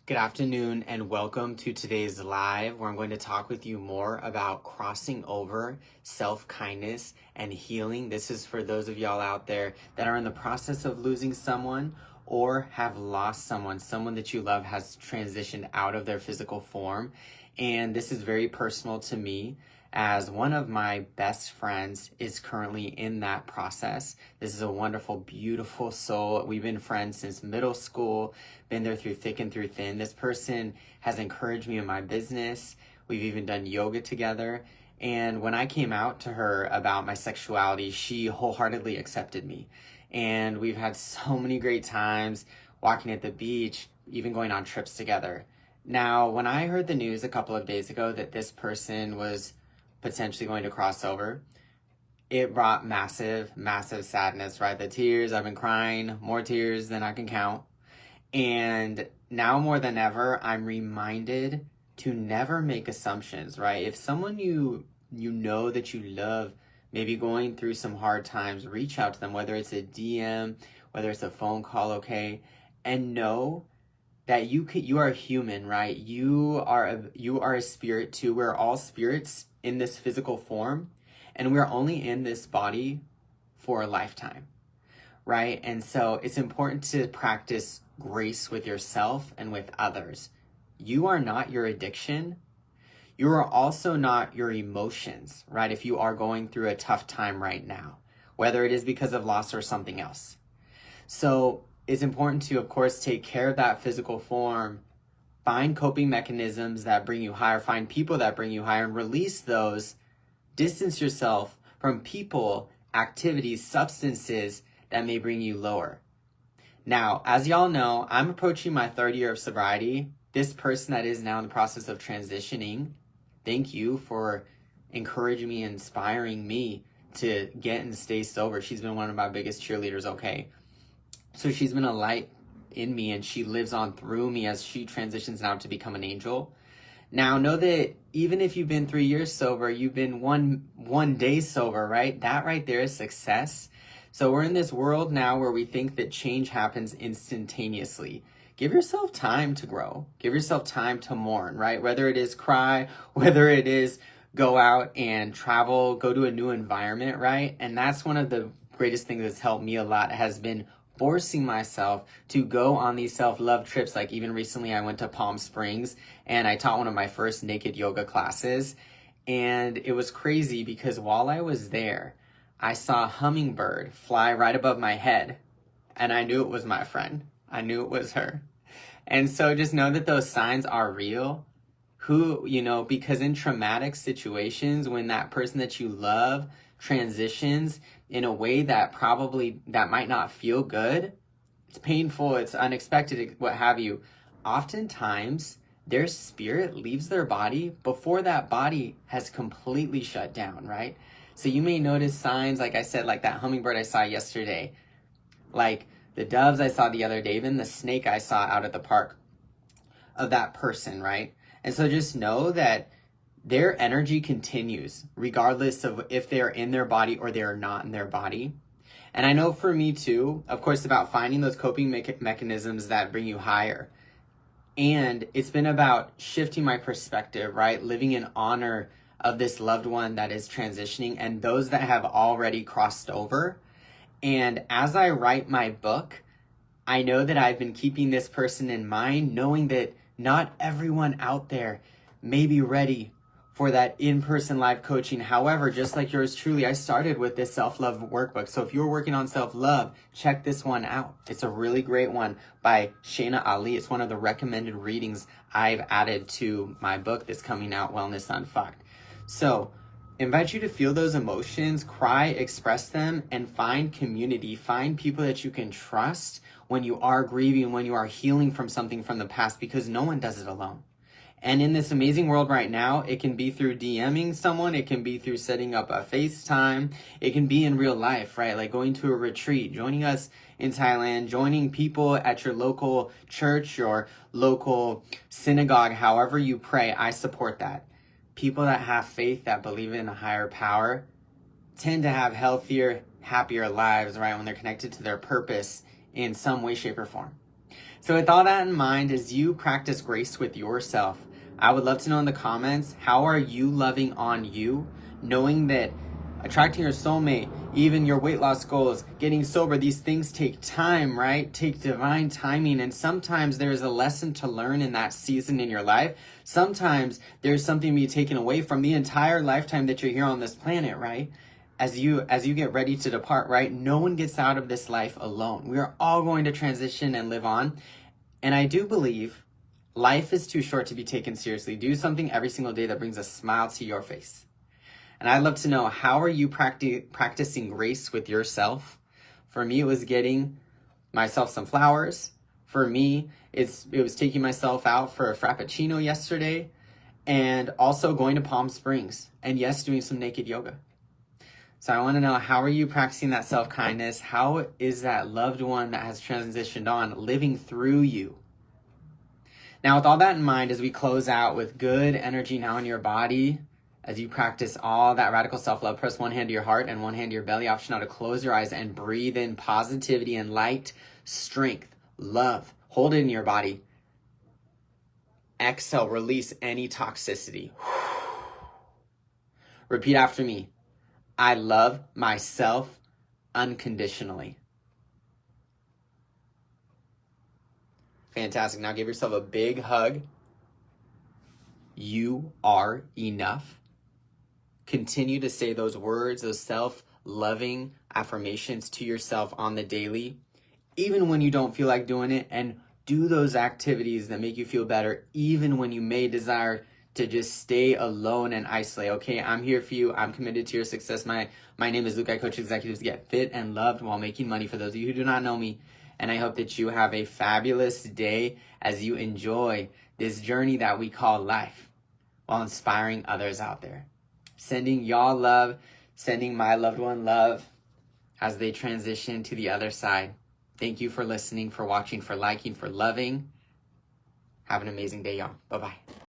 Good afternoon and welcome to today's live where I'm going to talk with you more about crossing over, self-kindness, and healing. This is for those of y'all out there that are in the process of losing someone or have lost someone that you love has transitioned out of their physical form. And this is very personal to me, as one of my best friends is currently in that process. This is a wonderful, beautiful soul. We've been friends since middle school, been there through thick and through thin. This person has encouraged me in my business. We've even done yoga together. And when I came out to her about my sexuality, she wholeheartedly accepted me. And we've had so many great times walking at the beach, even going on trips together. Now, when I heard the news a couple of days ago that this person was potentially going to cross over, it brought massive sadness, right? The tears, I've been crying, more tears than I can count. And now more than ever, I'm reminded to never make assumptions, right? If someone you know that you love, maybe going through some hard times, reach out to them, whether it's a DM, whether it's a phone call, okay? And know that you are human, right? You are a spirit too. We're all spirits in this physical form, and we're only in this body for a lifetime, right? And so it's important to practice grace with yourself and with others. You are not your addiction. You are also not your emotions, right? If you are going through a tough time right now, whether it is because of loss or something else. So it's important to, of course, take care of that physical form, find coping mechanisms that bring you higher, find people that bring you higher, and release those. Distance yourself from people, activities, substances that may bring you lower. Now, as y'all know, I'm approaching my third year of sobriety. This person that is now in the process of transitioning, thank you for encouraging me, inspiring me to get and stay sober. She's been one of my biggest cheerleaders, okay? So she's been a light in me, and she lives on through me as she transitions now to become an angel. Now, know that even if you've been 3 years sober, you've been one day sober, right? That right there is success. So we're in this world now where we think that change happens instantaneously. Give yourself time to grow. Give yourself time to mourn, right? Whether it is cry, whether it is go out and travel, go to a new environment, right? And that's one of the greatest things that's helped me a lot, has been forcing myself to go on these self-love trips. Like even recently I went to Palm Springs and I taught one of my first naked yoga classes. And it was crazy because while I was there, I saw a hummingbird fly right above my head. And I knew it was my friend. I knew it was her. And so just know that those signs are real. Because in traumatic situations, when that person that you love transitions in a way that might not feel good, it's painful, it's unexpected, what have you, oftentimes their spirit leaves their body before that body has completely shut down, right? So you may notice signs, like I said, like that hummingbird I saw yesterday, like the doves I saw the other day, even the snake I saw out at the park of that person, right? And so just know that their energy continues regardless of if they're in their body or they're not in their body. And I know for me too, of course, about finding those coping mechanisms that bring you higher. And it's been about shifting my perspective, right? Living in honor of this loved one that is transitioning and those that have already crossed over. And as I write my book, I know that I've been keeping this person in mind, knowing that not everyone out there may be ready for that in-person live coaching. However, just like yours truly, I started with this self-love workbook. So if you're working on self-love, check this one out. It's a really great one by Shayna Ali. It's one of the recommended readings I've added to my book that's coming out, Wellness Unfucked. So invite you to feel those emotions, cry, express them, and find community. Find people that you can trust when you are grieving, when you are healing from something from the past, because no one does it alone. And in this amazing world right now, it can be through DMing someone, it can be through setting up a FaceTime, it can be in real life, right? Like going to a retreat, joining us in Thailand, joining people at your local church or local synagogue, however you pray. I support that. People that have faith, that believe in a higher power, tend to have healthier, happier lives, right? When they're connected to their purpose in some way, shape, or form. So with all that in mind, as you practice grace with yourself, I would love to know in the comments, how are you loving on you, knowing that attracting your soulmate, even your weight loss goals, getting sober, these things take time, right? Take divine timing. And sometimes there's a lesson to learn in that season in your life. Sometimes there's something to be taken away from the entire lifetime that you're here on this planet, right? As you get ready to depart, right? No one gets out of this life alone. We are all going to transition and live on. And I do believe life is too short to be taken seriously. Do something every single day that brings a smile to your face. And I'd love to know, how are you practicing grace with yourself? For me, it was getting myself some flowers. For me, it was taking myself out for a Frappuccino yesterday, and also going to Palm Springs, and yes, doing some naked yoga. So I want to know, how are you practicing that self-kindness? How is that loved one that has transitioned on living through you? Now, with all that in mind, as we close out with good energy now in your body, as you practice all that radical self-love, press one hand to your heart and one hand to your belly. Option now to close your eyes and breathe in positivity and light, strength, love. Hold it in your body. Exhale, release any toxicity. Repeat after me. I love myself unconditionally. Fantastic. Now give yourself a big hug. You are enough. Continue to say those words, those self-loving affirmations to yourself on the daily, even when you don't feel like doing it, and do those activities that make you feel better, even when you may desire to just stay alone and isolate. Okay, I'm here for you. I'm committed to your success. My name is Luke. I coach executives to get fit and loved while making money, for those of you who do not know me. And I hope that you have a fabulous day as you enjoy this journey that we call life, while inspiring others out there. Sending y'all love, sending my loved one love as they transition to the other side. Thank you for listening, for watching, for liking, for loving. Have an amazing day, y'all. Bye-bye.